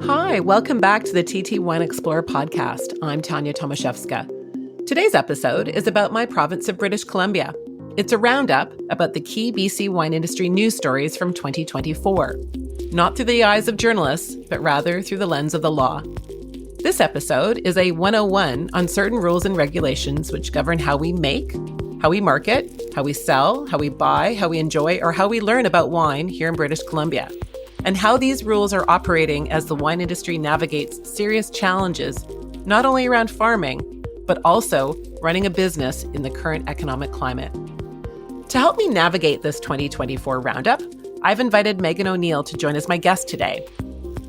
Hi, welcome back to the TT Wine Explorer podcast. I'm Tanya Tomaszewska. Today's episode is about my province of British Columbia. It's a roundup about the key BC wine industry news stories from 2024. Not through the eyes of journalists, but rather through the lens of the law. This episode is a 101 on certain rules and regulations which govern how we make, how we market, how we sell, how we buy, how we enjoy, or how we learn about wine here in British Columbia, and how these rules are operating as the wine industry navigates serious challenges, not only around farming, but also running a business in the current economic climate. To help me navigate this 2024 roundup, I've invited Megan O'Neill to join as my guest today.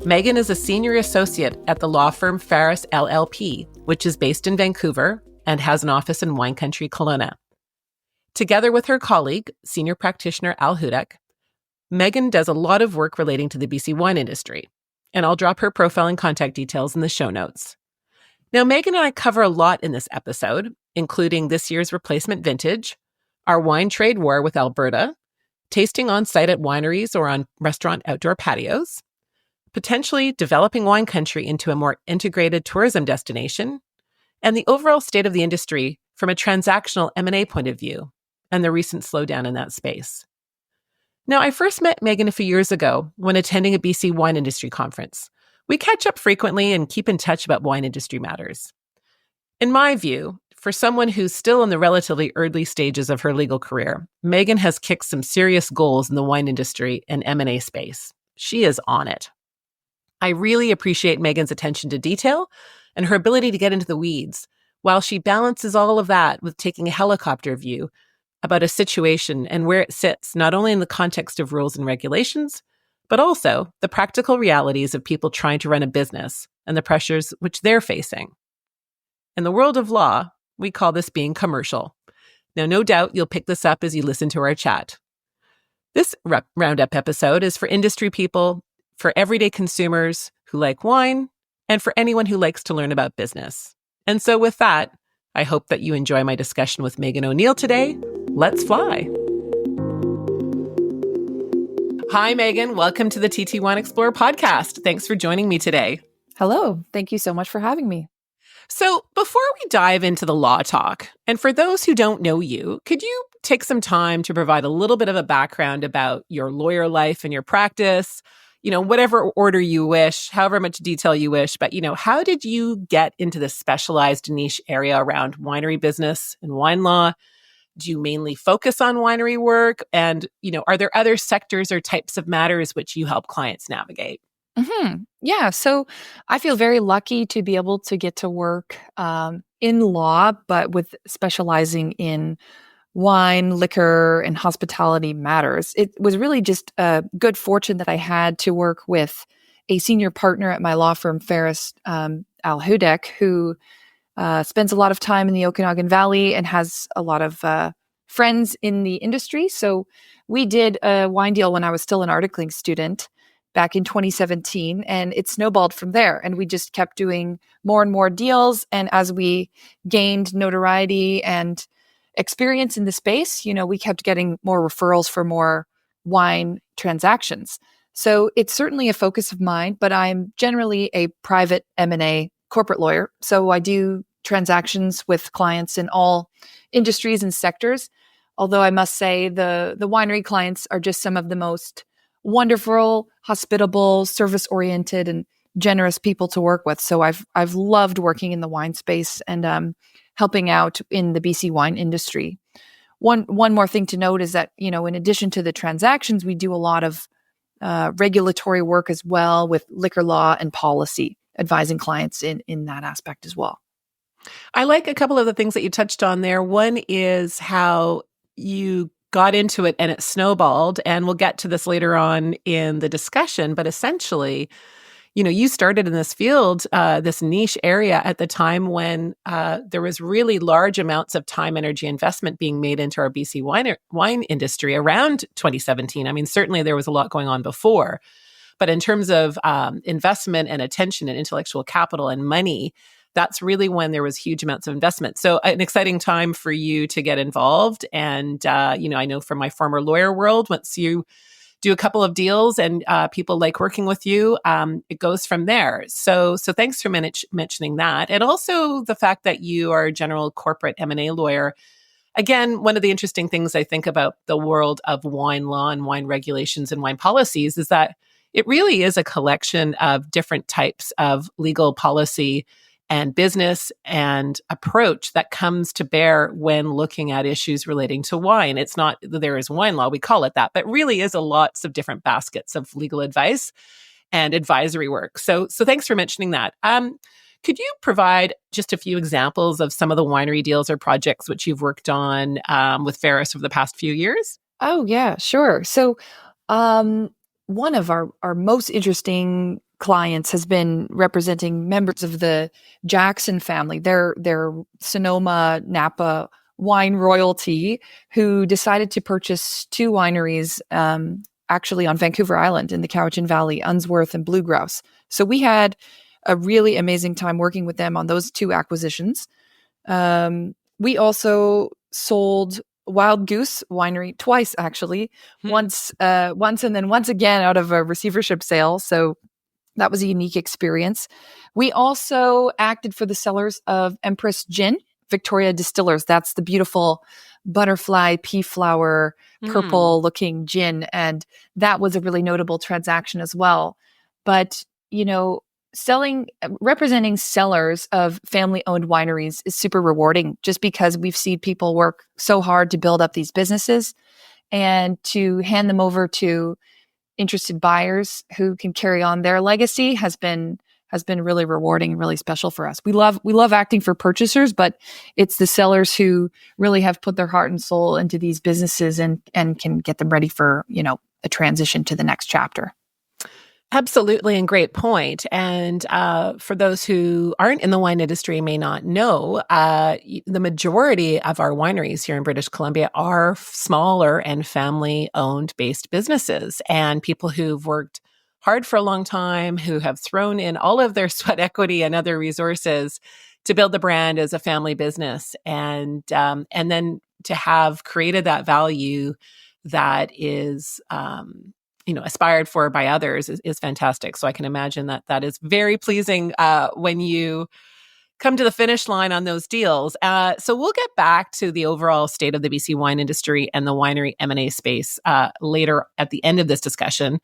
Megan is a senior associate at the law firm Farris LLP, which is based in Vancouver and has an office in wine country Kelowna. Together with her colleague, senior practitioner Al Hudek, Megan does a lot of work relating to the BC wine industry, and I'll drop her profile and contact details in the show notes. Now, Megan and I cover a lot in this episode, including this year's replacement vintage, our wine trade war with Alberta, tasting on site at wineries or on restaurant outdoor patios, potentially developing wine country into a more integrated tourism destination, and the overall state of the industry from a transactional M&A point of view, and the recent slowdown in that space. Now, I first met Megan a few years ago when attending a BC wine industry conference. We catch up frequently and keep in touch about wine industry matters. In my view, for someone who's still in the relatively early stages of her legal career, Megan has kicked some serious goals in the wine industry and M&A space. She is on it. I really appreciate Megan's attention to detail and her ability to get into the weeds, while she balances all of that with taking a helicopter view about a situation and where it sits, not only in the context of rules and regulations, but also the practical realities of people trying to run a business and the pressures which they're facing. In the world of law, we call this being commercial. Now, no doubt you'll pick this up as you listen to our chat. This roundup episode is for industry people, for everyday consumers who like wine, and for anyone who likes to learn about business. And so with that, I hope that you enjoy my discussion with Megan O'Neill today. Let's fly. Hi, Megan. Welcome to the TT Wine Explorer podcast. Thanks for joining me today. Hello. Thank you so much for having me. So before we dive into the law talk, and for those who don't know you, could you take some time to provide a little bit of a background about your lawyer life and your practice? Whatever order you wish, however much detail you wish, but, how did you get into this specialized niche area around winery business and wine law? Do you mainly focus on winery work? And, are there other sectors or types of matters which you help clients navigate? Yeah. So I feel very lucky to be able to get to work in law, but with specializing in wine, liquor, and hospitality matters. It was really just a good fortune that I had to work with a senior partner at my law firm, Farris Al Hudek, who spends a lot of time in the Okanagan Valley and has a lot of friends in the industry. So we did a wine deal when I was still an articling student back in 2017, and it snowballed from there. And we just kept doing more and more deals. And as we gained notoriety and experience in the space, we kept getting more referrals for more wine transactions. So it's certainly a focus of mine, but I'm generally a private M&A corporate lawyer. So I do transactions with clients in all industries and sectors. Although I must say the winery clients are just some of the most wonderful, hospitable, service-oriented, and generous people to work with. So I've loved working in the wine space and helping out in the BC wine industry. One more thing to note is that, in addition to the transactions, we do a lot of regulatory work as well with liquor law and policy, advising clients in that aspect as well. I like a couple of the things that you touched on there. One is how you got into it and it snowballed, and we'll get to this later on in the discussion, but essentially, you started in this field, this niche area at the time when there was really large amounts of time, energy, investment being made into our BC wine industry around 2017. I mean, certainly there was a lot going on before, but in terms of investment and attention and intellectual capital and money, that's really when there was huge amounts of investment. So an exciting time for you to get involved. And, I know from my former lawyer world, once you do a couple of deals and people like working with you, it goes from there. So thanks for mentioning that. And also the fact that you are a general corporate M&A lawyer. Again, one of the interesting things I think about the world of wine law and wine regulations and wine policies is that it really is a collection of different types of legal policy and business and approach that comes to bear when looking at issues relating to wine. It's not there is wine law, we call it that, but really is a lots of different baskets of legal advice and advisory work. So thanks for mentioning that. Could you provide just a few examples of some of the winery deals or projects which you've worked on with Farris over the past few years? Oh, yeah, sure. So, one of our most interesting clients has been representing members of the Jackson family. They're Sonoma Napa wine royalty who decided to purchase two wineries, actually on Vancouver Island in the Cowichan Valley, Unsworth and Blue Grouse. So we had a really amazing time working with them on those two acquisitions. We also sold Wild Goose Winery twice, actually. Once and then once again out of a receivership sale. So that was a unique experience. We also acted for the sellers of Empress Gin, Victoria Distillers. That's the beautiful butterfly, pea flower, purple looking gin. And that was a really notable transaction as well. But, representing sellers of family-owned wineries is super rewarding just because we've seen people work so hard to build up these businesses and to hand them over to interested buyers who can carry on their legacy has been really rewarding and really special for us. We love acting for purchasers, but it's the sellers who really have put their heart and soul into these businesses and can get them ready for, a transition to the next chapter. Absolutely, and great point. And for those who aren't in the wine industry may not know, the majority of our wineries here in British Columbia are smaller and family-owned based businesses and people who've worked hard for a long time, who have thrown in all of their sweat equity and other resources to build the brand as a family business, and then to have created that value that is aspired for by others is fantastic. So I can imagine that is very pleasing when you come to the finish line on those deals. So we'll get back to the overall state of the BC wine industry and the winery M&A space later at the end of this discussion,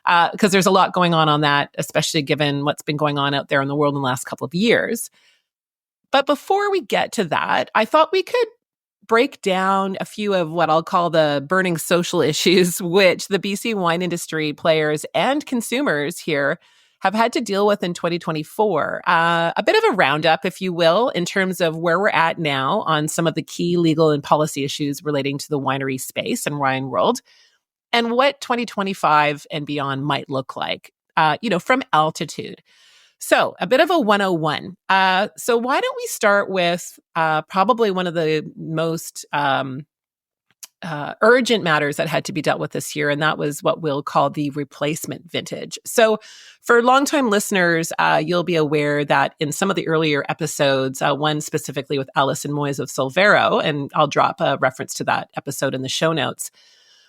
because there's a lot going on that, especially given what's been going on out there in the world in the last couple of years. But before we get to that, I thought we could break down a few of what I'll call the burning social issues, which the BC wine industry players and consumers here have had to deal with in 2024. A bit of a roundup, if you will, in terms of where we're at now on some of the key legal and policy issues relating to the winery space and wine world, and what 2025 and beyond might look like, from altitude. So a bit of a 101. So why don't we start with probably one of the most urgent matters that had to be dealt with this year, and that was what we'll call the replacement vintage. So for longtime listeners, you'll be aware that in some of the earlier episodes, one specifically with Alison Moyes of Solvero, and I'll drop a reference to that episode in the show notes,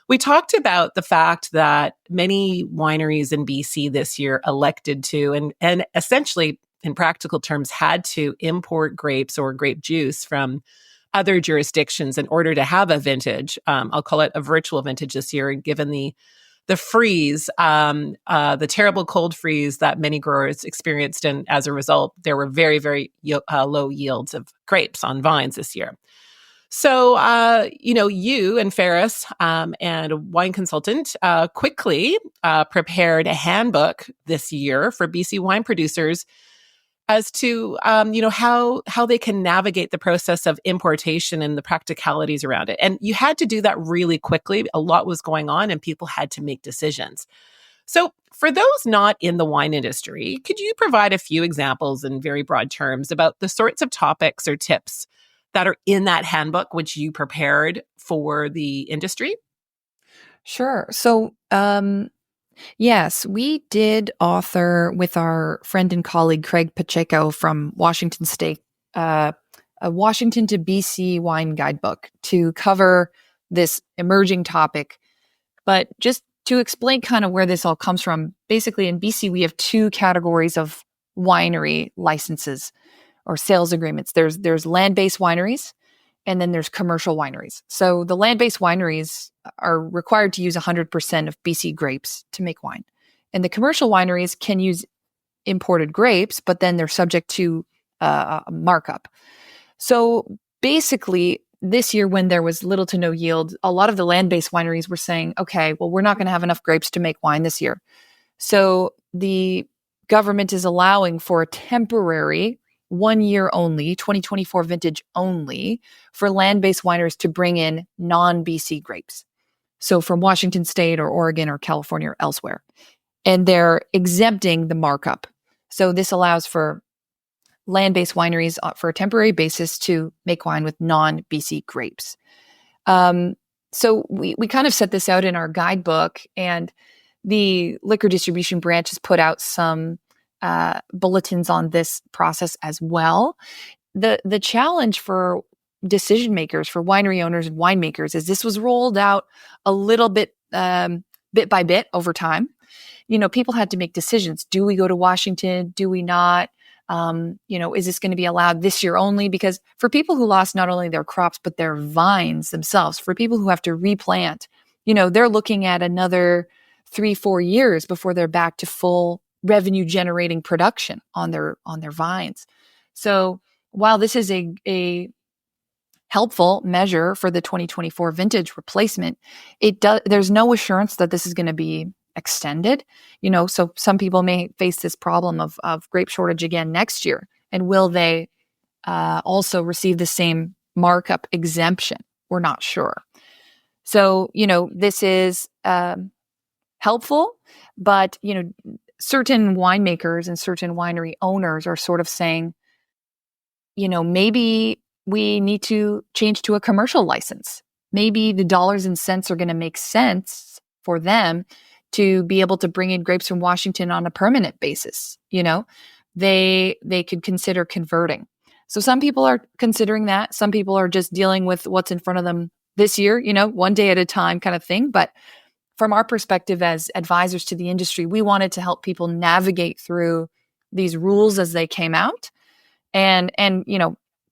we talked about the fact that many wineries in BC this year elected to, and essentially in practical terms had to import grapes or grape juice from other jurisdictions in order to have a vintage. I'll call it a virtual vintage this year, given the freeze, the terrible cold freeze that many growers experienced. And as a result, there were very, very low yields of grapes on vines this year. So, you and Farris and a wine consultant quickly prepared a handbook this year for BC wine producers as to, how they can navigate the process of importation and the practicalities around it. And you had to do that really quickly. A lot was going on and people had to make decisions. So for those not in the wine industry, could you provide a few examples in very broad terms about the sorts of topics or tips that are in that handbook, which you prepared for the industry? Sure. So, yes, we did author with our friend and colleague Craig Pacheco from Washington State, a Washington to BC wine guidebook to cover this emerging topic. But just to explain kind of where this all comes from, basically in BC, we have two categories of winery licenses or sales agreements. There's land-based wineries, and then there's commercial wineries. So the land-based wineries are required to use 100% of BC grapes to make wine. And the commercial wineries can use imported grapes, but then they're subject to a markup. So basically, this year when there was little to no yield, a lot of the land-based wineries were saying, okay, well, we're not going to have enough grapes to make wine this year. So the government is allowing for a temporary 1 year only, 2024 vintage only, for land-based wineries to bring in non-BC grapes. So from Washington State or Oregon or California or elsewhere. And they're exempting the markup. So this allows for land-based wineries for a temporary basis to make wine with non-BC grapes. So we kind of set this out in our guidebook, and the liquor distribution branch has put out some bulletins on this process as well. The challenge for decision makers, for winery owners and winemakers, is this was rolled out a little bit, bit by bit over time. People had to make decisions. Do we go to Washington? Do we not? Is this going to be allowed this year only? Because for people who lost not only their crops, but their vines themselves, for people who have to replant, they're looking at another 3-4 years before they're back to full revenue generating production on their vines. So while this is a helpful measure for the 2024 vintage replacement, there's no assurance that this is going to be extended. So some people may face this problem of grape shortage again next year. And will they also receive the same markup exemption? We're not sure. So, this is helpful, but, certain winemakers and certain winery owners are sort of saying, maybe we need to change to a commercial license. Maybe the dollars and cents are going to make sense for them to be able to bring in grapes from Washington on a permanent basis. They could consider converting. So some people are considering that. Some people are just dealing with what's in front of them this year, one day at a time kind of thing. But from our perspective as advisors to the industry, we wanted to help people navigate through these rules as they came out and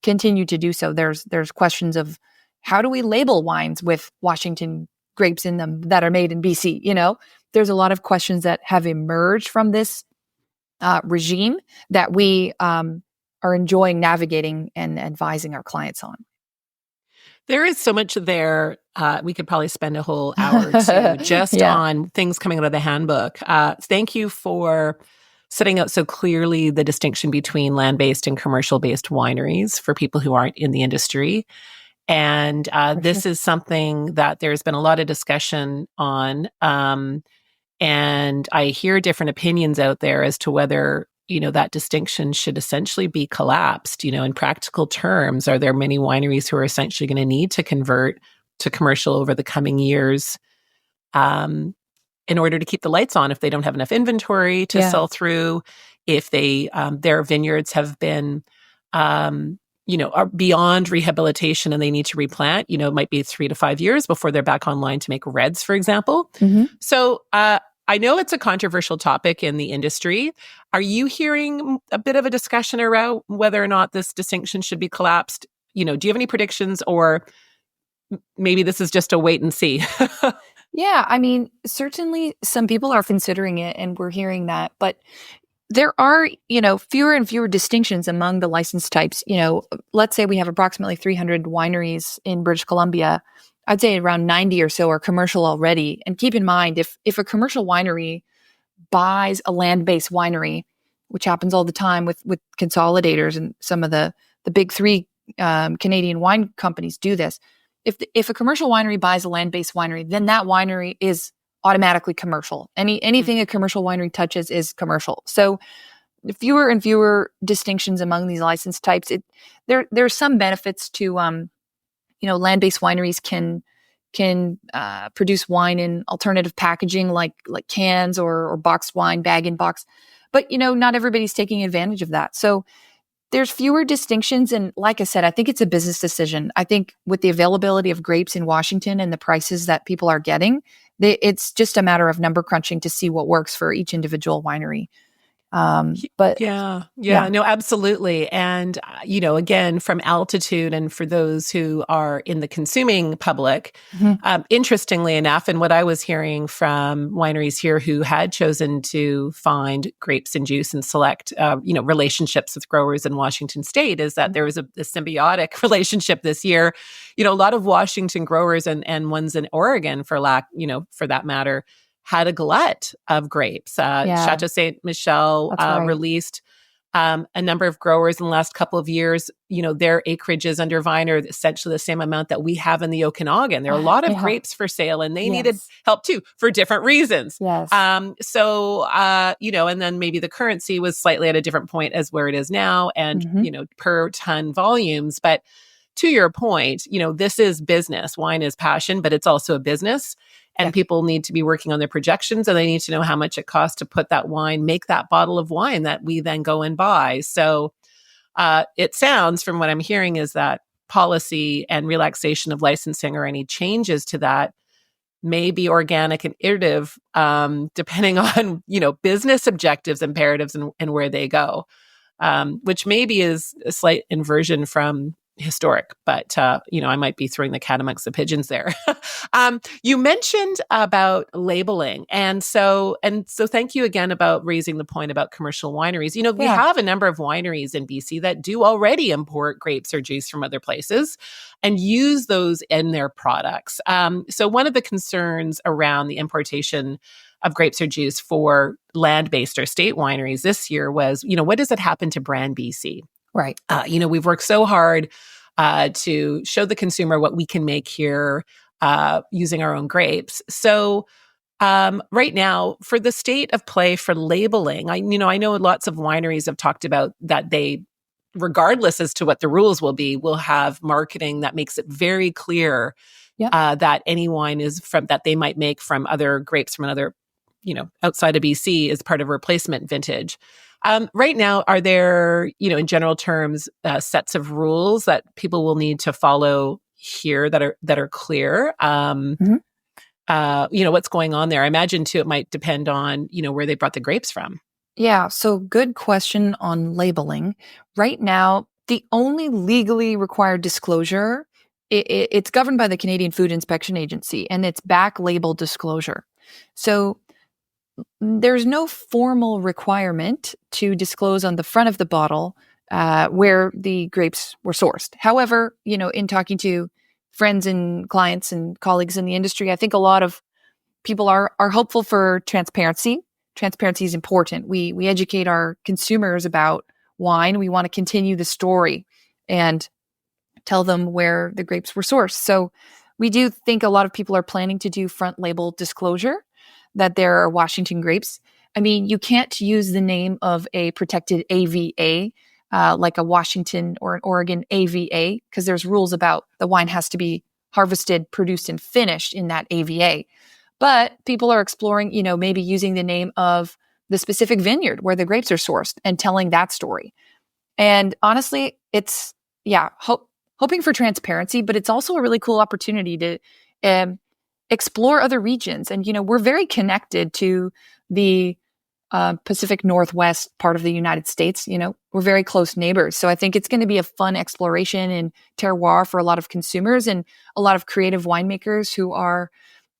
continue to do so. There's questions of how do we label wines with Washington grapes in them that are made in BC? There's a lot of questions that have emerged from this regime that we are enjoying navigating and advising our clients on. There is so much there. We could probably spend a whole hour or two just on things coming out of the handbook. Thank you for setting out so clearly the distinction between land-based and commercial-based wineries for people who aren't in the industry. And this is something that there's been a lot of discussion on. And I hear different opinions out there as to whether, that distinction should essentially be collapsed. In practical terms, are there many wineries who are essentially going to need to convert to commercial over the coming years in order to keep the lights on if they don't have enough inventory to sell through, if they their vineyards have been are beyond rehabilitation and they need to replant, it might be 3 to 5 years before they're back online to make reds, for example. Mm-hmm. So I know it's a controversial topic in the industry. Are you hearing a bit of a discussion around whether or not this distinction should be collapsed? Do you have any predictions, or maybe this is just a wait and see? Yeah, certainly some people are considering it, and we're hearing that, but there are, fewer and fewer distinctions among the license types. Let's say we have approximately 300 wineries in British Columbia. I'd say around 90 or so are commercial already. And keep in mind, if a commercial winery buys a land-based winery, which happens all the time with consolidators, and some of the big three Canadian wine companies do this. If a commercial winery buys a land-based winery, then that winery is automatically commercial. Anything a commercial winery touches is commercial. So fewer and fewer distinctions among these license types. There's some benefits to land-based wineries can produce wine in alternative packaging like cans or boxed wine, bag in box. But not everybody's taking advantage of that. So there's fewer distinctions. And like I said, I think it's a business decision. I think with the availability of grapes in Washington and the prices that people are getting, it's just a matter of number crunching to see what works for each individual winery. But yeah, no, absolutely. And, again, from altitude and for those who are in the consuming public, interestingly enough, and what I was hearing from wineries here who had chosen to find grapes and juice and select, relationships with growers in Washington state is that there was a symbiotic relationship this year. A lot of Washington growers and ones in Oregon for that matter, had a glut of grapes. Chateau Ste. Michelle released a number of growers in the last couple of years. Their acreages under vine are essentially the same amount that we have in the Okanagan. There are a lot of grapes for sale, and they needed help too for different reasons. Yes. And then maybe the currency was slightly at a different point as where it is now, and per ton volumes. But to your point, this is business. Wine is passion, but it's also a business. And people need to be working on their projections, and they need to know how much it costs to put that wine, make that bottle of wine that we then go and buy. So it sounds from what I'm hearing is that policy and relaxation of licensing or any changes to that may be organic and iterative, depending on, business objectives, imperatives, and where they go, which maybe is a slight inversion from historic, but I might be throwing the cat amongst the pigeons there. You mentioned about labeling, and so thank you again about raising the point about commercial wineries. We have a number of wineries in BC that do already import grapes or juice from other places and use those in their products. So one of the concerns around the importation of grapes or juice for land-based or state wineries this year was, what does it happen to brand BC? Right. We've worked so hard to show the consumer what we can make here using our own grapes. So right now, for the state of play for labeling, I know lots of wineries have talked about that they, regardless as to what the rules will be, will have marketing that makes it very clear that any wine is that they might make from other grapes from another, outside of BC is part of a replacement vintage. Right now, are there, in general terms, sets of rules that people will need to follow here that are clear? What's going on there? I imagine too, it might depend on, where they brought the grapes from. Yeah. So good question on labeling. Right now, the only legally required disclosure, it's governed by the Canadian Food Inspection Agency, and it's back label disclosure. So there's no formal requirement to disclose on the front of the bottle where the grapes were sourced. However, in talking to friends and clients and colleagues in the industry, I think a lot of people are hopeful for transparency. Transparency is important. We educate our consumers about wine. We want to continue the story and tell them where the grapes were sourced. So we do think a lot of people are planning to do front label disclosure that there are Washington grapes. I mean, you can't use the name of a protected AVA, like a Washington or an Oregon AVA, because there's rules about the wine has to be harvested, produced, and finished in that AVA. But people are exploring, maybe using the name of the specific vineyard where the grapes are sourced and telling that story. And honestly, it's, hoping for transparency, but it's also a really cool opportunity to explore other regions. And, we're very connected to the Pacific Northwest part of the United States. We're very close neighbors. So I think it's going to be a fun exploration in terroir for a lot of consumers and a lot of creative winemakers who are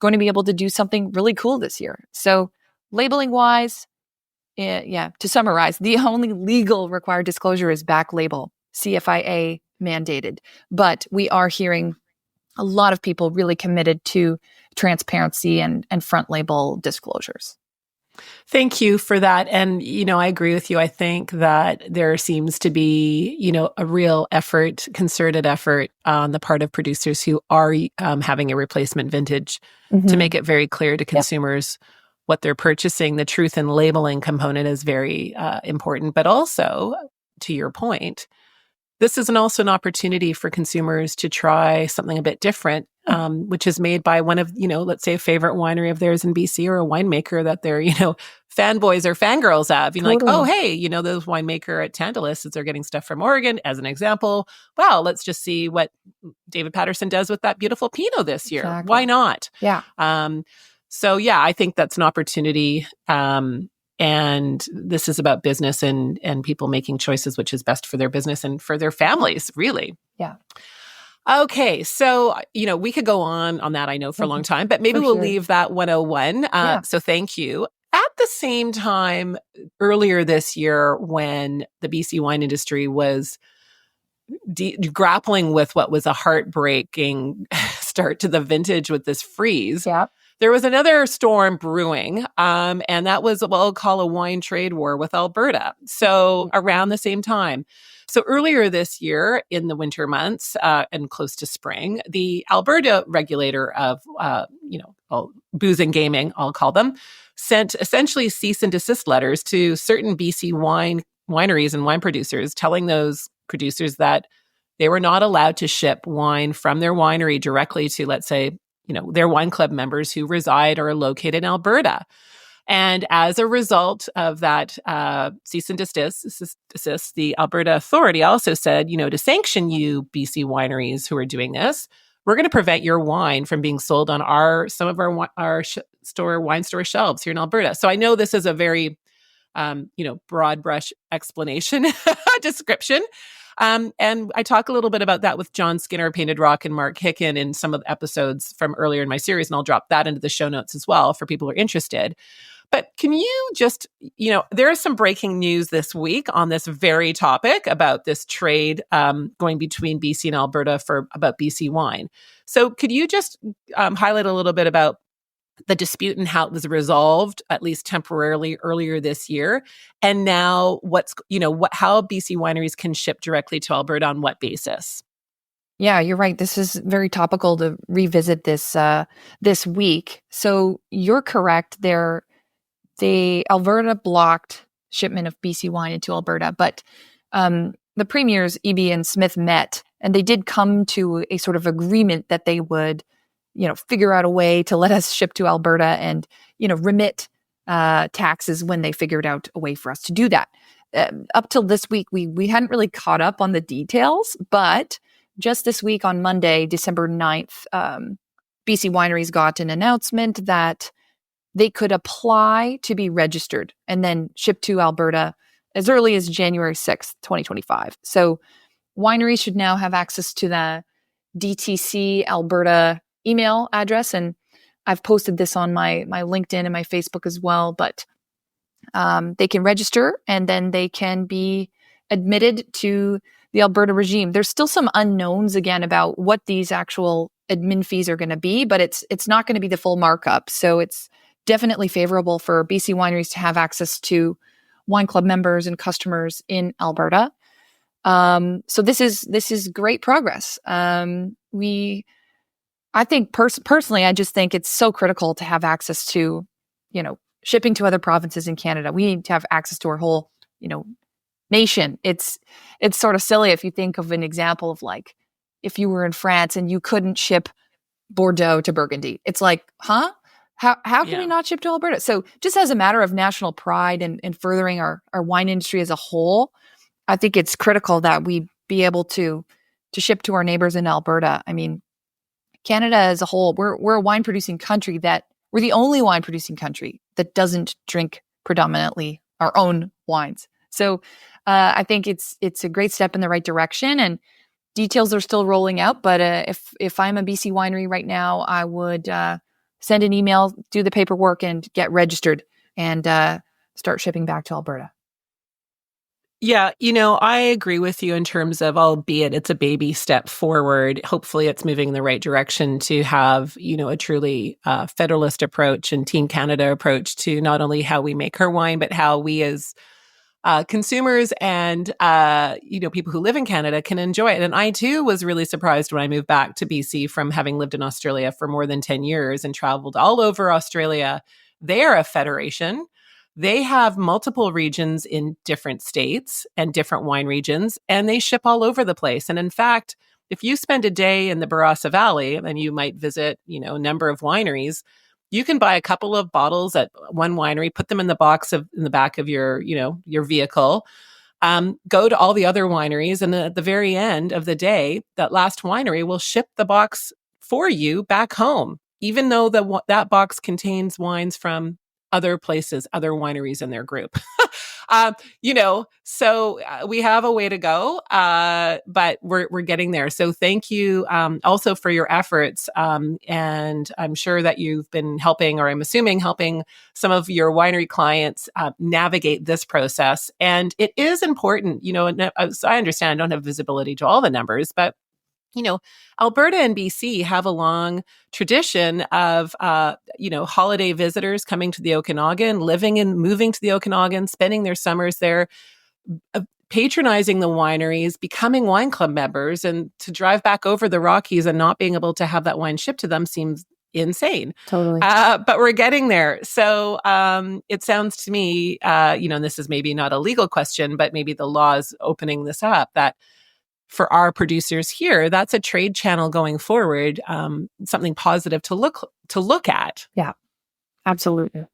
going to be able to do something really cool this year. So labeling wise, to summarize, the only legal required disclosure is back label, CFIA mandated. But we are hearing a lot of people really committed to transparency and front label disclosures. Thank you for that. And, I agree with you. I think that there seems to be, a real effort, concerted effort on the part of producers who are having a replacement vintage to make it very clear to consumers what they're purchasing. The truth and labeling component is very important. But also, to your point, this is also an opportunity for consumers to try something a bit different which is made by one of, let's say a favorite winery of theirs in BC, or a winemaker that they're, fanboys or fangirls of. Like, oh, hey, those winemaker at Tantalus, they're getting stuff from Oregon, as an example. Wow, let's just see what David Patterson does with that beautiful Pinot this year. Exactly. Why not? Yeah. So yeah, I think that's an opportunity. And this is about business and people making choices, which is best for their business and for their families, really. Yeah. Okay. So, we could go on that, I know, for a long time, but maybe we'll leave that 101. So thank you. At the same time, earlier this year, when the BC wine industry was grappling with what was a heartbreaking start to the vintage with this freeze, there was another storm brewing, and that was what we'll call a wine trade war with Alberta. So around the same time. So earlier this year, in the winter months and close to spring, the Alberta regulator of, booze and gaming, I'll call them, sent essentially cease and desist letters to certain BC wineries and wine producers, telling those producers that they were not allowed to ship wine from their winery directly to, let's say, their wine club members who reside or are located in Alberta. And as a result of that cease and desist, the Alberta Authority also said, to sanction you BC wineries who are doing this, we're going to prevent your wine from being sold on some of our wine store shelves here in Alberta. So I know this is a very, broad brush explanation, description. And I talk a little bit about that with John Skinner, Painted Rock, and Mark Hicken in some of the episodes from earlier in my series, and I'll drop that into the show notes as well for people who are interested. But can you just, there is some breaking news this week on this very topic about this trade going between BC and Alberta about BC wine. So could you just highlight a little bit about the dispute and how it was resolved, at least temporarily, earlier this year, and now how BC wineries can ship directly to Alberta on what basis? Yeah, you're right. This is very topical to revisit this this week. So you're correct. Alberta blocked shipment of BC wine into Alberta, but the premiers Eby and Smith met, and they did come to a sort of agreement that they would, figure out a way to let us ship to Alberta and, remit taxes when they figured out a way for us to do that. Up till this week, we hadn't really caught up on the details, but just this week on Monday, December 9th, BC wineries got an announcement that they could apply to be registered and then shipped to Alberta as early as January 6th, 2025. So wineries should now have access to the DTC Alberta email address. And I've posted this on my LinkedIn and my Facebook as well, but they can register and then they can be admitted to the Alberta regime. There's still some unknowns again about what these actual admin fees are going to be, but it's not going to be the full markup. So it's definitely favorable for BC wineries to have access to wine club members and customers in Alberta. So this is great progress. I think personally, I just think it's so critical to have access to, shipping to other provinces in Canada. We need to have access to our whole, nation. It's sort of silly if you think of an example of like, if you were in France and you couldn't ship Bordeaux to Burgundy. It's like, huh? How can we not ship to Alberta? So just as a matter of national pride and furthering our wine industry as a whole, I think it's critical that we be able to ship to our neighbors in Alberta. I mean, Canada as a whole, we're a wine producing country we're the only wine producing country that doesn't drink predominantly our own wines. So I think it's a great step in the right direction, and details are still rolling out. But if I'm a BC winery right now, I would send an email, do the paperwork, and get registered and start shipping back to Alberta. Yeah, I agree with you in terms of, albeit it's a baby step forward, hopefully it's moving in the right direction to have, a truly federalist approach and Team Canada approach to not only how we make our wine, but how we as consumers and, people who live in Canada can enjoy it. And I too was really surprised when I moved back to BC from having lived in Australia for more than 10 years and traveled all over Australia. They are a federation. They have multiple regions in different states and different wine regions, and they ship all over the place. And in fact, if you spend a day in the Barossa Valley and you might visit, a number of wineries, you can buy a couple of bottles at one winery, put them in the in the back of your vehicle, go to all the other wineries, and at the very end of the day, that last winery will ship the box for you back home, even though that box contains wines from other places, other wineries in their group. So we have a way to go, but we're getting there. So thank you also for your efforts. And I'm sure that you've been helping, or I'm assuming helping some of your winery clients navigate this process. And it is important, as I understand, I don't have visibility to all the numbers, but Alberta and BC have a long tradition of, holiday visitors coming to the Okanagan, living and moving to the Okanagan, spending their summers there, patronizing the wineries, becoming wine club members, and to drive back over the Rockies and not being able to have that wine shipped to them seems insane. Totally. But we're getting there. So it sounds to me, and this is maybe not a legal question, but maybe the law is opening this up, that for our producers here, that's a trade channel going forward, something positive to look at. Yeah, absolutely.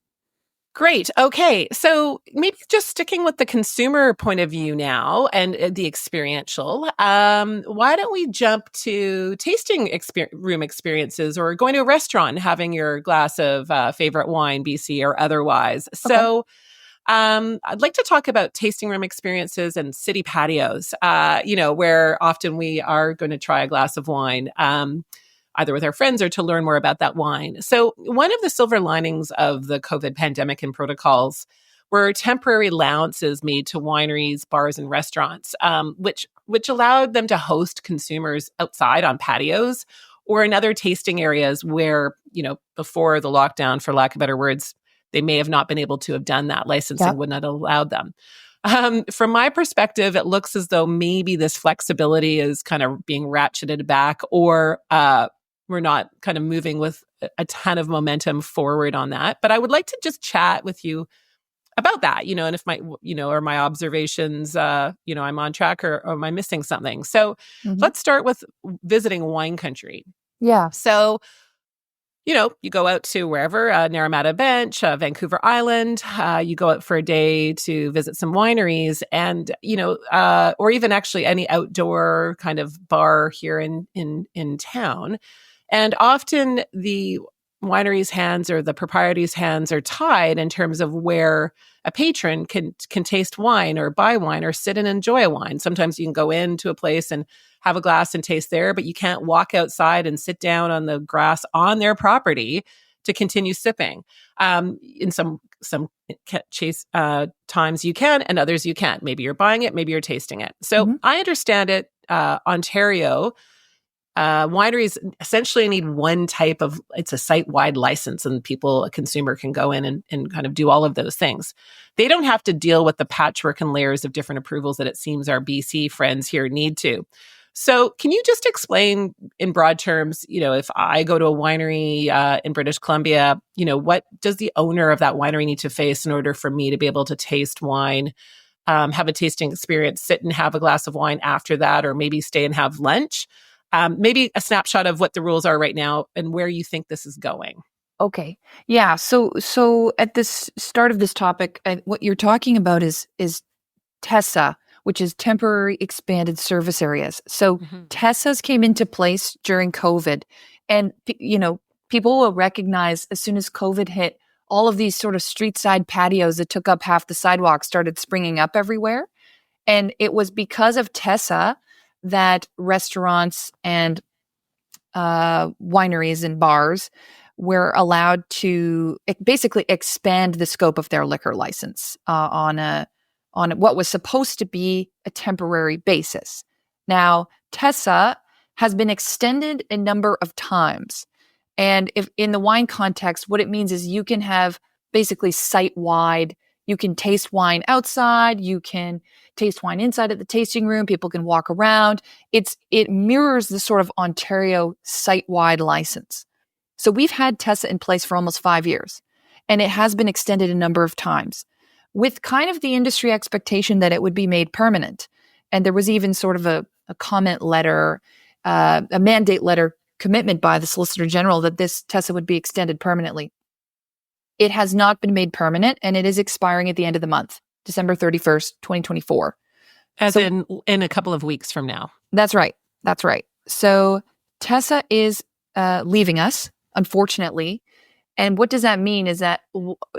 Great. Okay. So maybe just sticking with the consumer point of view now and the experiential, why don't we jump to tasting room experiences, or going to a restaurant and having your glass of favorite wine, BC or otherwise. Okay. So I'd like to talk about tasting room experiences and city patios, where often we are going to try a glass of wine, either with our friends or to learn more about that wine. So one of the silver linings of the COVID pandemic and protocols were temporary allowances made to wineries, bars, and restaurants, which allowed them to host consumers outside on patios or in other tasting areas where, before the lockdown, for lack of better words, they may have not been able to have done that. Licensing would not have allowed them. From my perspective, it looks as though maybe this flexibility is kind of being ratcheted back, or we're not kind of moving with a ton of momentum forward on that. But I would like to just chat with you about that, and if are my observations, I'm on track, or am I missing something? So let's start with visiting wine country. Yeah. So you go out to wherever, Naramata Bench, Vancouver Island, you go out for a day to visit some wineries, and, or even actually any outdoor kind of bar here in town. And often the wineries' hands, or the proprietor's hands, are tied in terms of where a patron can taste wine or buy wine or sit and enjoy a wine. Sometimes you can go into a place and have a glass and taste there, but you can't walk outside and sit down on the grass on their property to continue sipping. In some times you can, and others you can't. Maybe you're buying it, maybe you're tasting it. So I understand it, Ontario, wineries essentially need one type of, it's a site-wide license, and a consumer can go in and kind of do all of those things. They don't have to deal with the patchwork and layers of different approvals that it seems our BC friends here need to. So can you just explain in broad terms, if I go to a winery in British Columbia, what does the owner of that winery need to face in order for me to be able to taste wine, have a tasting experience, sit and have a glass of wine after that, or maybe stay and have lunch? Maybe a snapshot of what the rules are right now and where you think this is going. Okay. Yeah. So at this start of this topic, what you're talking about is TESA, which is temporary expanded service areas. So TESAs came into place during COVID, and people will recognize as soon as COVID hit, all of these sort of street side patios that took up half the sidewalk started springing up everywhere. And it was because of TESA that restaurants and wineries and bars were allowed to basically expand the scope of their liquor license on what was supposed to be a temporary basis. Now, TESA has been extended a number of times. And if in the wine context, what it means is you can have basically site-wide, you can taste wine outside, you can taste wine inside at the tasting room, people can walk around. It mirrors the sort of Ontario site-wide license. So we've had TESA in place for almost 5 years, and it has been extended a number of times with kind of the industry expectation that it would be made permanent. And there was even sort of a comment letter a mandate letter commitment by the Solicitor General that this TESA would be extended permanently. It has not been made permanent, and it is expiring at the end of the month, December 31st, 2024. As in a couple of weeks from now. That's right. That's right. So TESA is leaving us, unfortunately. And what does that mean is that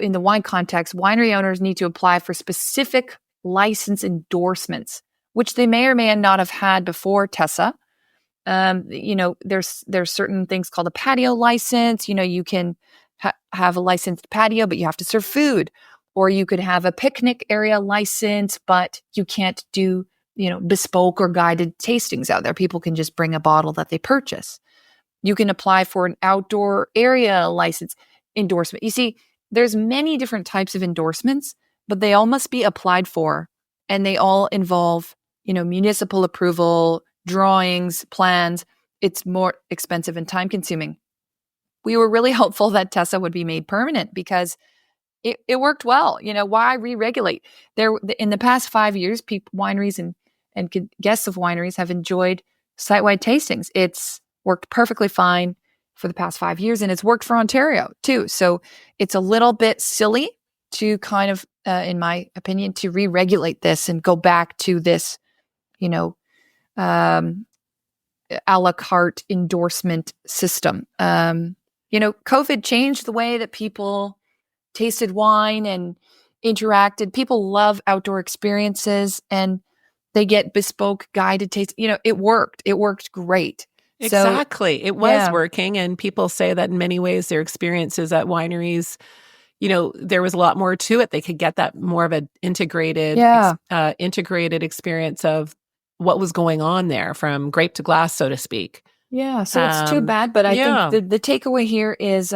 in the wine context, winery owners need to apply for specific license endorsements, which they may or may not have had before TESA. There's certain things called a patio license. You can have a licensed patio, but you have to serve food. Or you could have a picnic area license, but you can't do, bespoke or guided tastings out there. People can just bring a bottle that they purchase. You can apply for an outdoor area license endorsement. You see, there's many different types of endorsements, but they all must be applied for, and they all involve, municipal approval, drawings, plans. It's more expensive and time consuming. We were really hopeful that TESA would be made permanent because it worked well. Why re-regulate? In the past 5 years, wineries and guests of wineries have enjoyed site-wide tastings. It's worked perfectly fine for the past 5 years, and it's worked for Ontario too. So it's a little bit silly to kind of, in my opinion, to re-regulate this and go back to this, a la carte endorsement system. COVID changed the way that people tasted wine and interacted. People love outdoor experiences, and they get bespoke guided taste. It worked. It worked great. Exactly. It was working. And people say that in many ways, their experiences at wineries, there was a lot more to it. They could get that more of an integrated experience of what was going on there from grape to glass, so to speak. Yeah. So it's too bad. But I think the takeaway here is,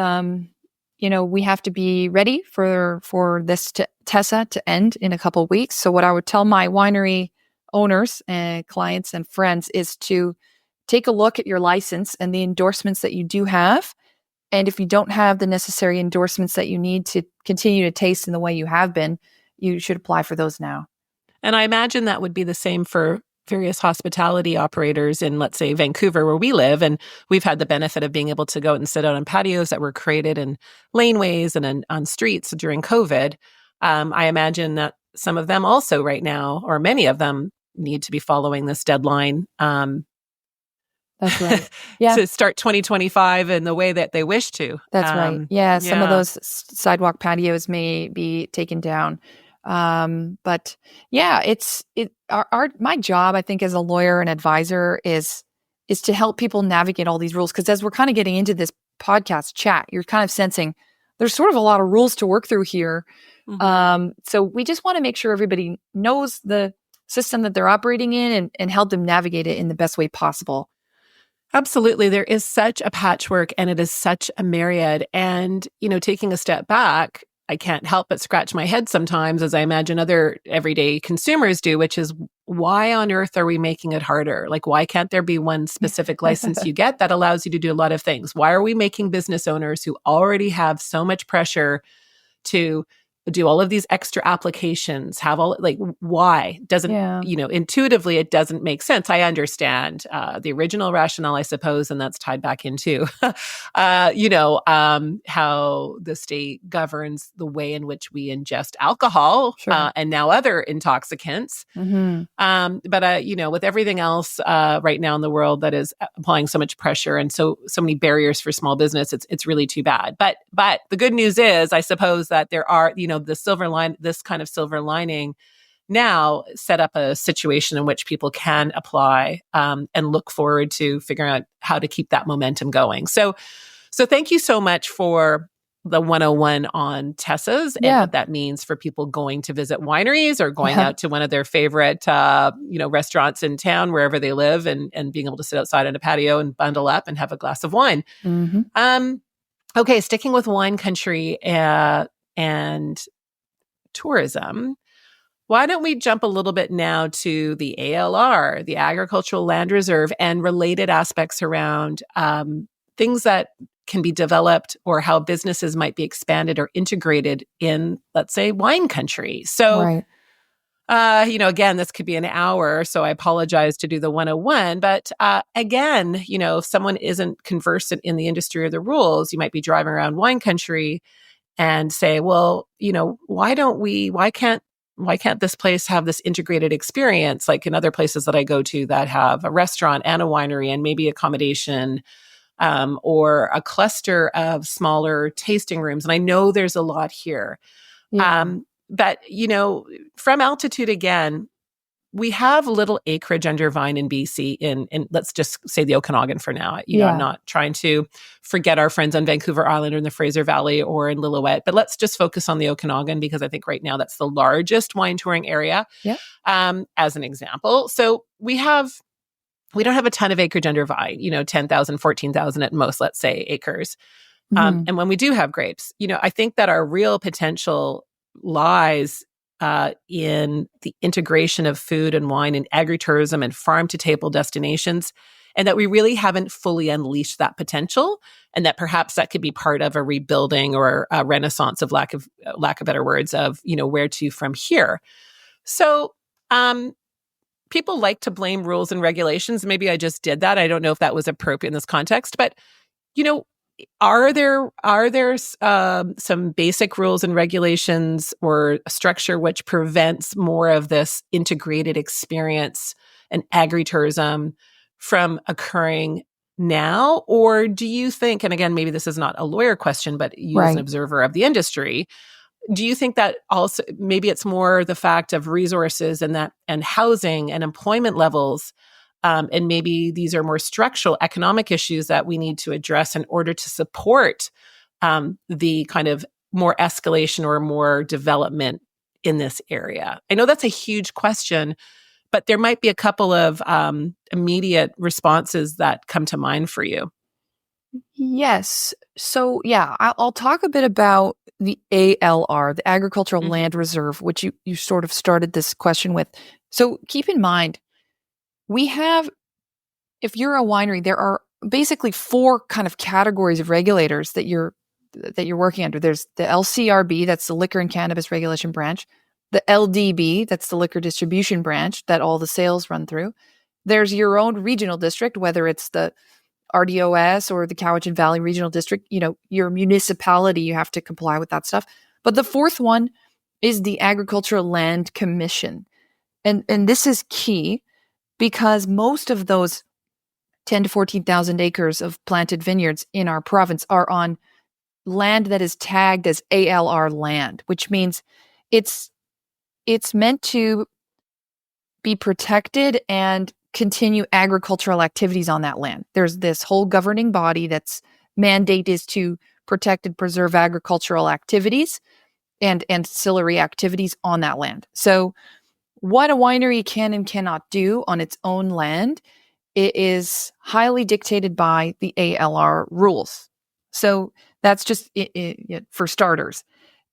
we have to be ready for this TESA to end in a couple of weeks. So what I would tell my winery owners and clients and friends is to take a look at your license and the endorsements that you do have. And if you don't have the necessary endorsements that you need to continue to taste in the way you have been, you should apply for those now. And I imagine that would be the same for various hospitality operators in, let's say, Vancouver, where we live. And we've had the benefit of being able to go and sit out on patios that were created in laneways and on streets during COVID. I imagine that some of them also right now, or many of them, need to be following this deadline. That's right. Yeah. To start 2025 in the way that they wish to. That's right. Yeah. Some of those sidewalk patios may be taken down. But yeah, my job, I think, as a lawyer and advisor is to help people navigate all these rules. Cause as we're kind of getting into this podcast chat, you're kind of sensing there's sort of a lot of rules to work through here. Mm-hmm. So we just want to make sure everybody knows the system that they're operating in and help them navigate it in the best way possible. Absolutely. There is such a patchwork and it is such a myriad. And, taking a step back, I can't help but scratch my head sometimes, as I imagine other everyday consumers do, which is why on earth are we making it harder? Like, why can't there be one specific license you get that allows you to do a lot of things? Why are we making business owners who already have so much pressure to do all of these extra applications, why doesn't, intuitively, it doesn't make sense. I understand the original rationale, I suppose, and that's tied back into, how the state governs the way in which we ingest alcohol, and now other intoxicants. Mm-hmm. But with everything else right now in the world that is applying so much pressure and so many barriers for small business, it's really too bad. But the good news is, I suppose, that there are, this kind of silver lining now set up a situation in which people can apply and look forward to figuring out how to keep that momentum going. So thank you so much for the 101 on TESAs and what that means for people going to visit wineries or going out to one of their favorite, restaurants in town, wherever they live, and being able to sit outside on a patio and bundle up and have a glass of wine. Mm-hmm. Okay, sticking with wine country and tourism, why don't we jump a little bit now to the ALR, the Agricultural Land Reserve, and related aspects around things that can be developed or how businesses might be expanded or integrated in, let's say, wine country. So Again, this could be an hour, so I apologize to do the 101. But again, if someone isn't conversant in the industry or the rules, you might be driving around wine country and say, well, why can't this place have this integrated experience like in other places that I go to that have a restaurant and a winery and maybe accommodation, or a cluster of smaller tasting rooms? And I know there's a lot here. Yeah. But, from altitude again, we have little acreage under vine in BC in let's just say the Okanagan for now. I'm not trying to forget our friends on Vancouver Island or in the Fraser Valley or in Lillooet, but let's just focus on the Okanagan because I think right now that's the largest wine touring area, as an example. So we don't have a ton of acreage under vine, 10,000, 14,000 at most, let's say, acres. And when we do have grapes, I think that our real potential lies in the integration of food and wine and agritourism and farm to table destinations, and that we really haven't fully unleashed that potential, and that perhaps that could be part of a rebuilding or a renaissance, of lack of better words, of where to from here. So people like to blame rules and regulations. Maybe I just did that. I don't know if that was appropriate in this context, but are there some basic rules and regulations or structure which prevents more of this integrated experience and agritourism from occurring now? Or do you think, and again, maybe this is not a lawyer question, but you as an observer of the industry, do you think that also maybe it's more the fact of resources and housing and employment levels? And maybe these are more structural economic issues that we need to address in order to support the kind of more escalation or more development in this area? I know that's a huge question, but there might be a couple of immediate responses that come to mind for you. Yes. So, I'll talk a bit about the ALR, the Agricultural Land Reserve, which you sort of started this question with. So keep in mind, we have, if you're a winery, there are basically four kind of categories of regulators that you're working under. There's the LCRB, that's the Liquor and Cannabis Regulation Branch. The LDB, that's the Liquor Distribution Branch that all the sales run through. There's your own regional district, whether it's the RDOS or the Cowichan Valley Regional District. Your municipality, you have to comply with that stuff. But the fourth one is the Agricultural Land Commission. And this is key because most of those 10 to 14,000 acres of planted vineyards in our province are on land that is tagged as ALR land, which means it's meant to be protected and continue agricultural activities on that land. There's this whole governing body that's mandate is to protect and preserve agricultural activities and ancillary activities on that land. So what a winery can and cannot do on its own land, it is highly dictated by the ALR rules. So that's just it for starters.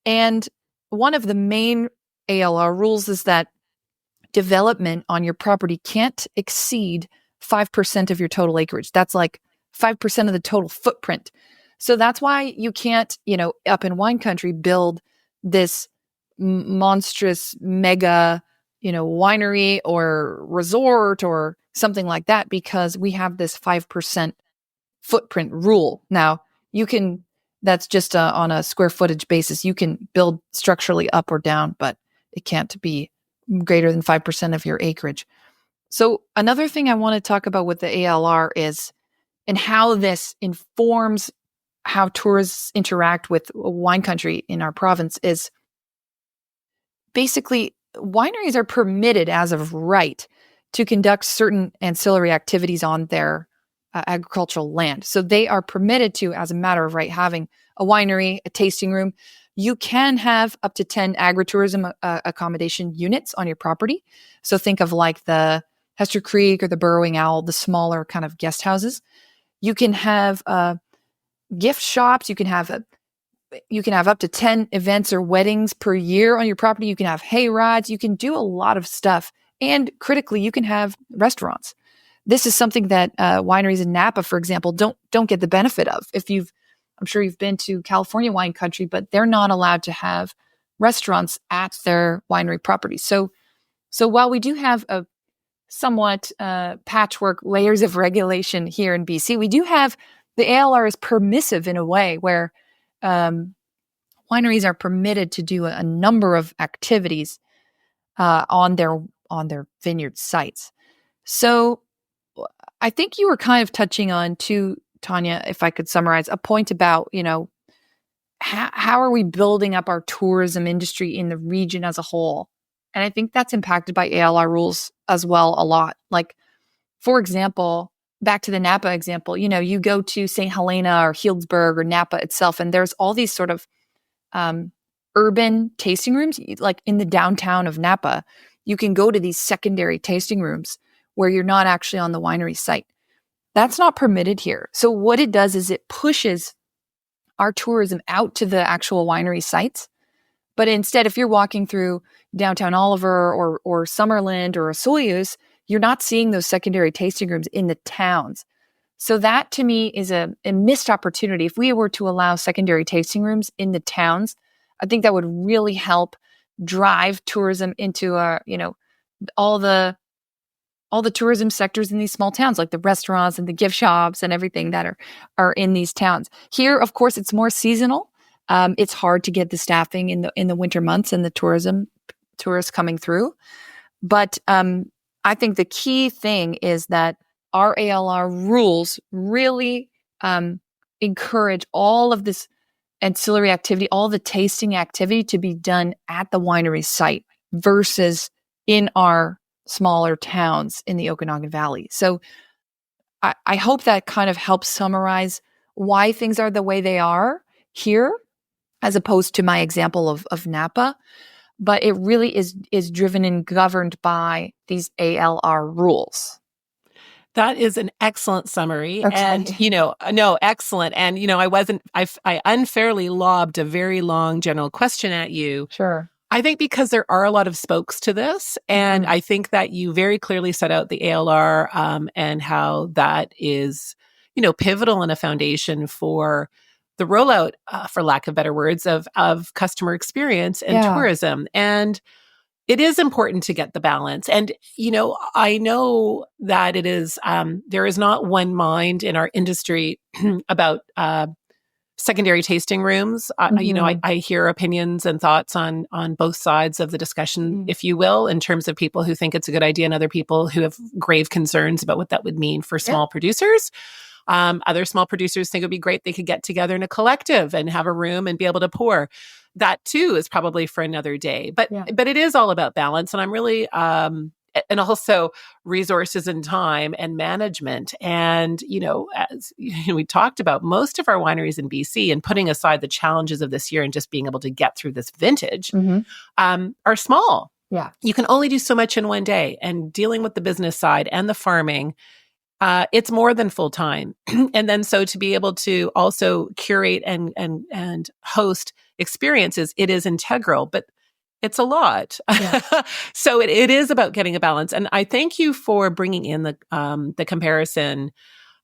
And one of the main ALR rules is that development on your property can't exceed 5% of your total acreage. That's like 5% of the total footprint. So that's why you can't, up in wine country, build this monstrous mega winery or resort or something like that, because we have this 5% footprint rule. Now, that's just on a square footage basis. You can build structurally up or down, but it can't be greater than 5% of your acreage. So another thing I want to talk about with the ALR is, and how this informs how tourists interact with wine country in our province, is basically wineries are permitted as of right to conduct certain ancillary activities on their agricultural land. So they are permitted to, as a matter of right, having a winery, a tasting room. You can have up to 10 agritourism accommodation units on your property. So think of like the Hester Creek or the Burrowing Owl, the smaller kind of guest houses. You can have gift shops. You can have up to 10 events or weddings per year on your property. You can have hay rides. You can do a lot of stuff. And critically, you can have restaurants. This is something that wineries in Napa, for example, don't get the benefit of. I'm sure you've been to California wine country, but they're not allowed to have restaurants at their winery properties. So So while we do have a somewhat patchwork layers of regulation here in BC, we do have the ALR is permissive in a way where wineries are permitted to do a number of activities on their vineyard sites. So I think you were kind of touching on too, Tania, if I could summarize, a point about, how are we building up our tourism industry in the region as a whole? And I think that's impacted by ALR rules as well a lot. Like, for example, back to the Napa example, you go to St. Helena or Healdsburg or Napa itself, and there's all these sort of urban tasting rooms, like in the downtown of Napa. You can go to these secondary tasting rooms where you're not actually on the winery site. That's not permitted here. So what it does is it pushes our tourism out to the actual winery sites. But instead, if you're walking through downtown Oliver or Summerland or Soyuz, you're not seeing those secondary tasting rooms in the towns. So that to me is a missed opportunity. If we were to allow secondary tasting rooms in the towns, I think that would really help drive tourism into all the tourism sectors in these small towns, like the restaurants and the gift shops and everything that are in these towns. Here, of course, it's more seasonal. It's hard to get the staffing in the winter months and the tourists coming through. But I think the key thing is that our ALR rules really encourage all of this ancillary activity, all the tasting activity to be done at the winery site versus in our smaller towns in the Okanagan Valley. So I hope that kind of helps summarize why things are the way they are here, as opposed to my example of Napa. But it really is driven and governed by these ALR rules. That is an excellent summary. Okay. And, no, excellent. And, I unfairly lobbed a very long general question at you. Sure. I think because there are a lot of spokes to this, and I think that you very clearly set out the ALR and how that is, pivotal and a foundation for the rollout, for lack of better words, of customer experience and tourism. And it is important to get the balance. And, I know that it is, there is not one mind in our industry about secondary tasting rooms. I hear opinions and thoughts on both sides of the discussion, if you will, in terms of people who think it's a good idea and other people who have grave concerns about what that would mean for small producers. Other small producers think it would be great. They could get together in a collective and have a room and be able to pour. That too is probably for another day, but it is all about balance. And I'm really, and also resources and time and management. And, as we talked about, most of our wineries in BC, and putting aside the challenges of this year and just being able to get through this vintage, are small. Yeah. You can only do so much in one day, and dealing with the business side and the farming, it's more than full time. And then so to be able to also curate and host experiences, it is integral, but it's a lot. Yeah. So it is about getting a balance. And I thank you for bringing in the comparison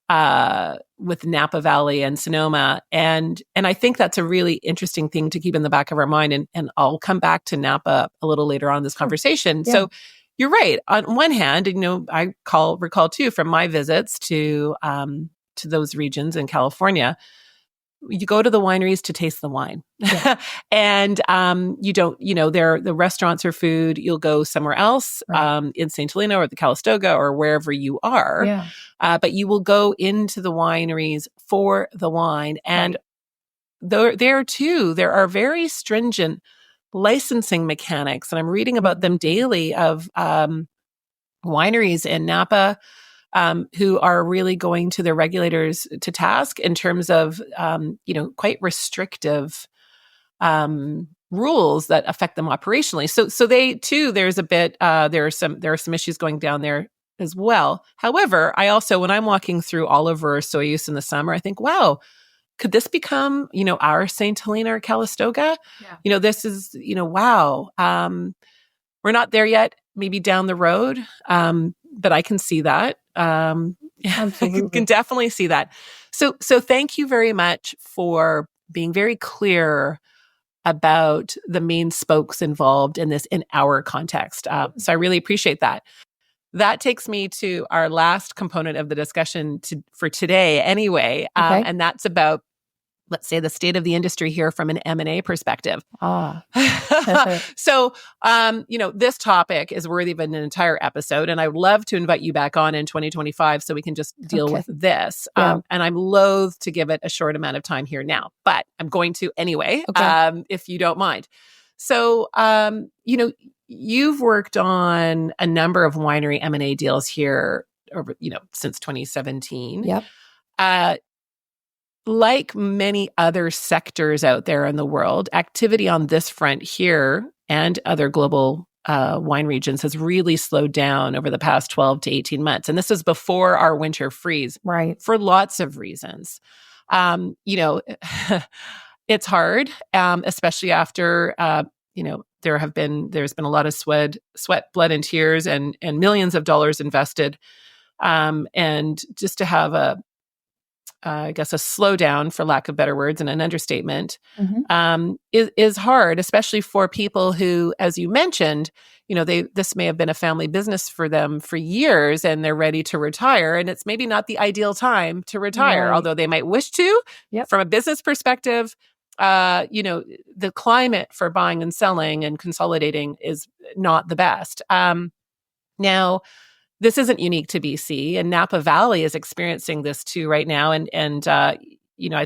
with Napa Valley and Sonoma. And I think that's a really interesting thing to keep in the back of our mind. And I'll come back to Napa a little later on in this conversation. Yeah. So you're right. On one hand, I recall too from my visits to those regions in California, you go to the wineries to taste the wine. Yeah. And you don't, the restaurants or food, you'll go somewhere else, right, in St. Helena or the Calistoga or wherever you are. Yeah. But you will go into the wineries for the wine. And there too, there are very stringent licensing mechanics. And I'm reading about them daily of wineries in Napa who are really going to their regulators to task in terms of, quite restrictive rules that affect them operationally. So they too, there's a bit, there are some issues going down there as well. However, I also, when I'm walking through Oliver or Soyuz in the summer, I think, wow, could this become, our St. Helena or Calistoga? Yeah. This is, wow. We're not there yet, maybe down the road. But I can see that. I can definitely see that. So thank you very much for being very clear about the main spokes involved in this in our context. So I really appreciate that. That takes me to our last component of the discussion for today anyway, Okay. and that's about, let's say, the state of the industry here from an M&A perspective. So, this topic is worthy of an entire episode, and I would love to invite you back on in 2025 so we can just deal with this. Yeah. And I'm loath to give it a short amount of time here now, but I'm going to anyway, if you don't mind. So, you've worked on a number of winery M&A deals here over, since 2017. Yep. Like many other sectors out there in the world, activity on this front here and other global wine regions has really slowed down over the past 12 to 18 months. And this is before our winter freeze, right? For lots of reasons. It's hard, especially after, there's been a lot of sweat, blood, and tears, and millions of dollars invested. And just to have a slowdown, for lack of better words, and an understatement, is hard, especially for people who, as you mentioned, this may have been a family business for them for years, and they're ready to retire, and it's maybe not the ideal time to retire, Right. although they might wish to. Yep. From a business perspective, the climate for buying and selling and consolidating is not the best. Now, this isn't unique to BC, and Napa Valley is experiencing this too right now. And I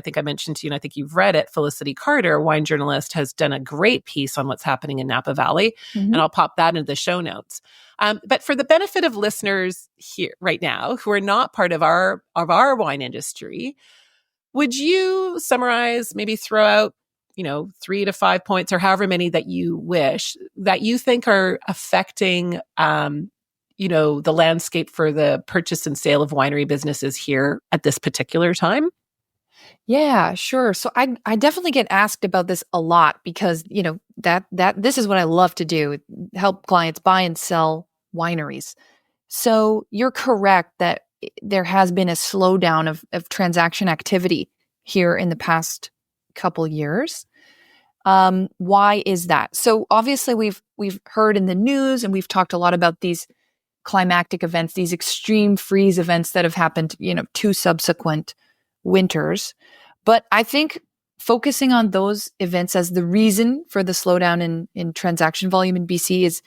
think I mentioned to you, and I think you've read it, Felicity Carter, a wine journalist, has done a great piece on what's happening in Napa Valley, and I'll pop that into the show notes. But for the benefit of listeners here right now who are not part of our wine industry, would you summarize, maybe throw out 3 to 5 points, or however many that you wish, that you think are affecting the landscape for the purchase and sale of winery businesses here at this particular time? Yeah, sure. So I definitely get asked about this a lot because, that this is what I love to do, help clients buy and sell wineries. So you're correct that there has been a slowdown of transaction activity here in the past couple years. Why is that? So obviously we've heard in the news, and we've talked a lot about these climactic events, these extreme freeze events that have happened, 2 subsequent winters. But I think focusing on those events as the reason for the slowdown in transaction volume in BC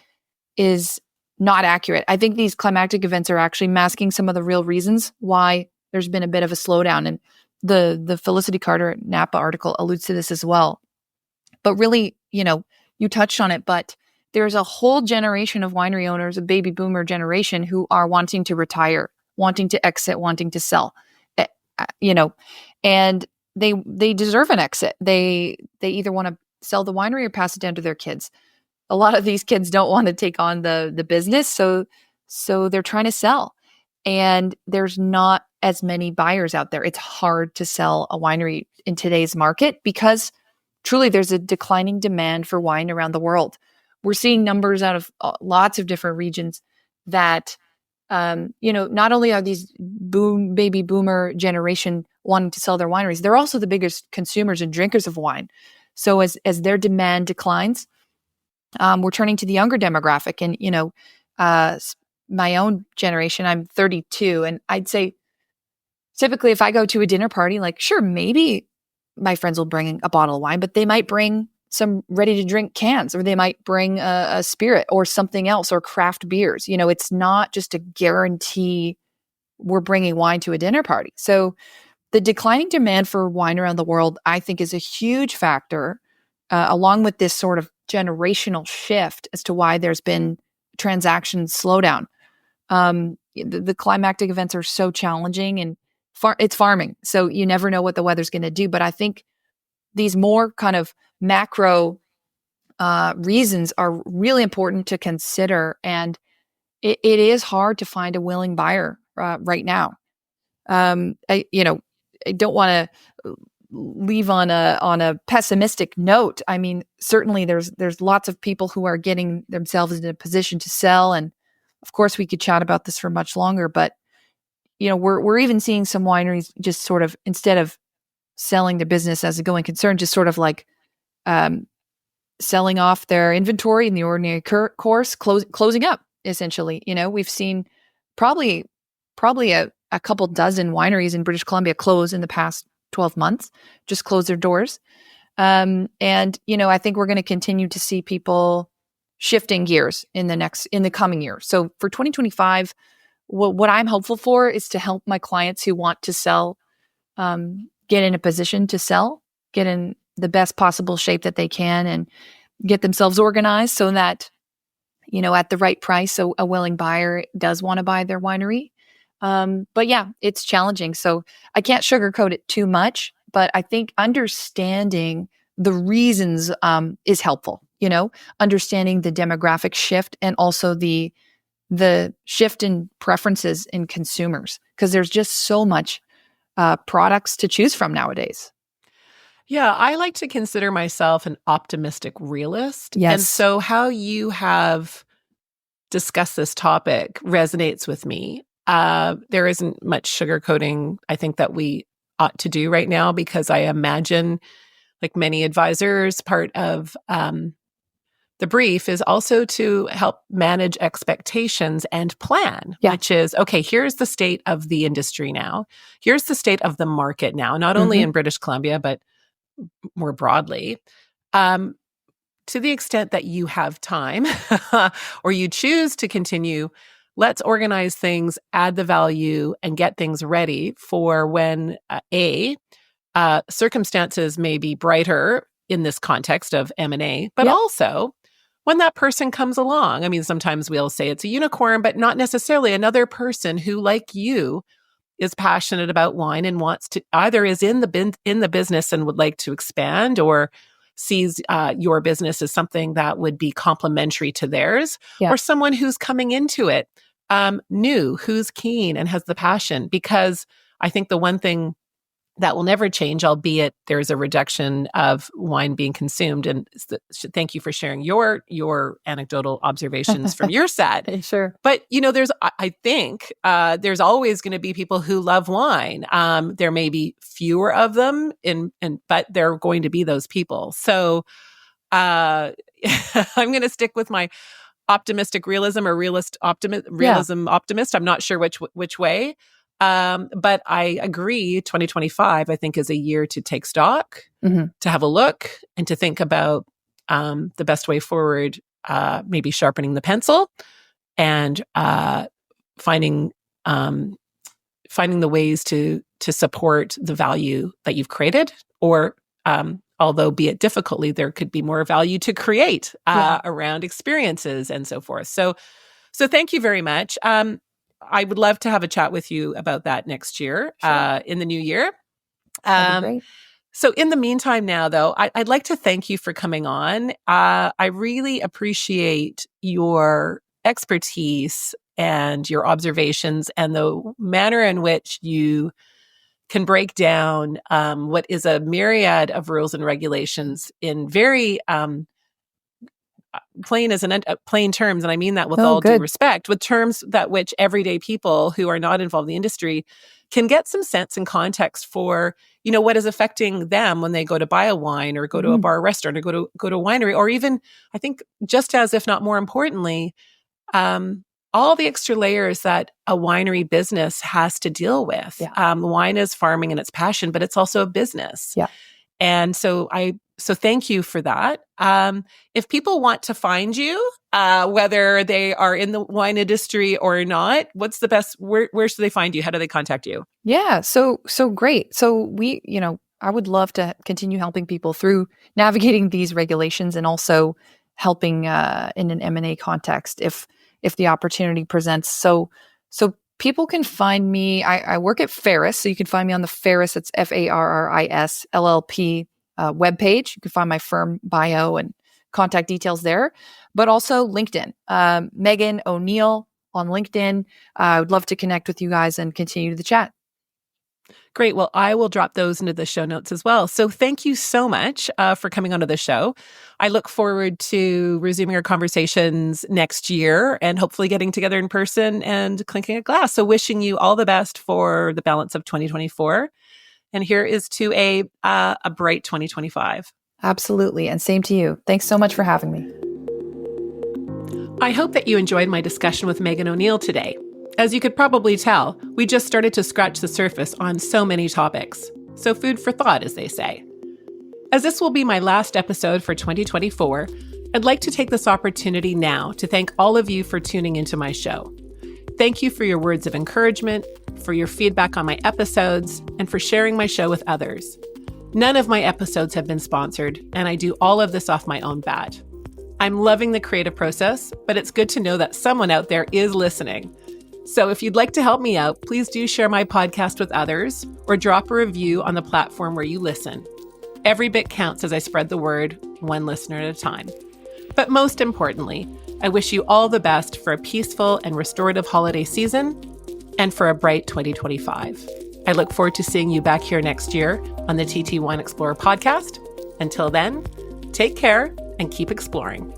is not accurate. I think these climactic events are actually masking some of the real reasons why there's been a bit of a slowdown. And the Felicity Carter Napa article alludes to this as well. But really, you touched on it, but there's a whole generation of winery owners, a baby boomer generation, who are wanting to retire, wanting to exit, wanting to sell, and they deserve an exit. They either want to sell the winery or pass it down to their kids. A lot of these kids don't want to take on the business, so they're trying to sell. And there's not as many buyers out there. It's hard to sell a winery in today's market because truly there's a declining demand for wine around the world. We're seeing numbers out of lots of different regions that, not only are these baby boomer generation wanting to sell their wineries, they're also the biggest consumers and drinkers of wine. So as their demand declines, we're turning to the younger demographic. And, my own generation, I'm 32, and I'd say typically if I go to a dinner party, like, sure, maybe my friends will bring a bottle of wine, but they might bring some ready to drink cans, or they might bring a spirit or something else, or craft beers. It's not just a guarantee we're bringing wine to a dinner party. So the declining demand for wine around the world, I think, is a huge factor, along with this sort of generational shift as to why there's been transaction slowdown. The climactic events are so challenging, and it's farming, so you never know what the weather's going to do. But I think these more kind of macro reasons are really important to consider, and it is hard to find a willing buyer right now. I don't want to leave on a pessimistic note. I mean, certainly there's lots of people who are getting themselves in a position to sell, and of course we could chat about this for much longer. But we're even seeing some wineries just sort of, instead of selling their business as a going concern, just sort of like selling off their inventory in the ordinary course, closing up, essentially. We've seen probably a couple dozen wineries in British Columbia close in the past 12 months, just close their doors. And, I think we're going to continue to see people shifting gears in the coming year. So for 2025, what I'm hopeful for is to help my clients who want to sell, get in a position to sell, get in the best possible shape that they can, and get themselves organized so that, at the right price, so a willing buyer does want to buy their winery. But yeah, it's challenging. So I can't sugarcoat it too much, but I think understanding the reasons is helpful, understanding the demographic shift and also the shift in preferences in consumers, because there's just so much products to choose from nowadays. Yeah, I like to consider myself an optimistic realist. Yes. And so how you have discussed this topic resonates with me. There isn't much sugarcoating, I think, that we ought to do right now, because I imagine, like many advisors, part of the brief is also to help manage expectations and plan, which is, okay, here's the state of the industry now. Here's the state of the market now, not only in British Columbia, but more broadly. To the extent that you have time or you choose to continue, let's organize things, add the value, and get things ready for when circumstances may be brighter in this context of M&A, but also when that person comes along. I mean, sometimes we'll say it's a unicorn, but not necessarily. Another person who, like you, is passionate about wine and wants to either is in the business and would like to expand, or sees your business as something that would be complementary to theirs, or someone who's coming into it new, who's keen and has the passion. Because I think the one thing that will never change, albeit there's a reduction of wine being consumed. And thank you for sharing your anecdotal observations from your side. Sure. But, I think there's always going to be people who love wine. There may be fewer of them, but there are going to be those people. So I'm going to stick with my optimistic realism, or realism optimist. I'm not sure which way. But I agree, 2025, I think, is a year to take stock, to have a look, and to think about the best way forward, maybe sharpening the pencil and finding the ways to support the value that you've created, or although be it difficultly, there could be more value to create around experiences and so forth. So thank you very much. I would love to have a chat with you about that next year, in the new year. That'd be great. So in the meantime now, though, I'd like to thank you for coming on. I really appreciate your expertise and your observations and the manner in which you can break down what is a myriad of rules and regulations in very plain terms, and I mean that with all due respect, with terms that which everyday people who are not involved in the industry can get some sense and context for, what is affecting them when they go to buy a wine, or go to a bar or restaurant, or go to a winery, or even, I think, just as, if not more importantly, all the extra layers that a winery business has to deal with. Wine is farming and it's passion, but it's also a business. And so thank you for that. If people want to find you, whether they are in the wine industry or not, what's the best, where should they find you? How do they contact you? Yeah. So great. So I would love to continue helping people through navigating these regulations, and also helping in an M&A context if the opportunity presents. So people can find me. I work at Farris, so you can find me on the Farris. It's Farris LLP webpage. You can find my firm bio and contact details there, but also LinkedIn. Megan O'Neill on LinkedIn. I would love to connect with you guys and continue the chat. Great. Well, I will drop those into the show notes as well. So thank you so much for coming onto the show. I look forward to resuming our conversations next year and hopefully getting together in person and clinking a glass. So wishing you all the best for the balance of 2024. And here is to a bright 2025. Absolutely. And same to you. Thanks so much for having me. I hope that you enjoyed my discussion with Megan O'Neill today. As you could probably tell, we just started to scratch the surface on so many topics. So food for thought, as they say. As this will be my last episode for 2024, I'd like to take this opportunity now to thank all of you for tuning into my show. Thank you for your words of encouragement, for your feedback on my episodes, and for sharing my show with others. None of my episodes have been sponsored, and I do all of this off my own bat. I'm loving the creative process, but it's good to know that someone out there is listening. So if you'd like to help me out, please do share my podcast with others or drop a review on the platform where you listen. Every bit counts as I spread the word, one listener at a time. But most importantly, I wish you all the best for a peaceful and restorative holiday season and for a bright 2025. I look forward to seeing you back here next year on the TT Wine Explorer podcast. Until then, take care and keep exploring.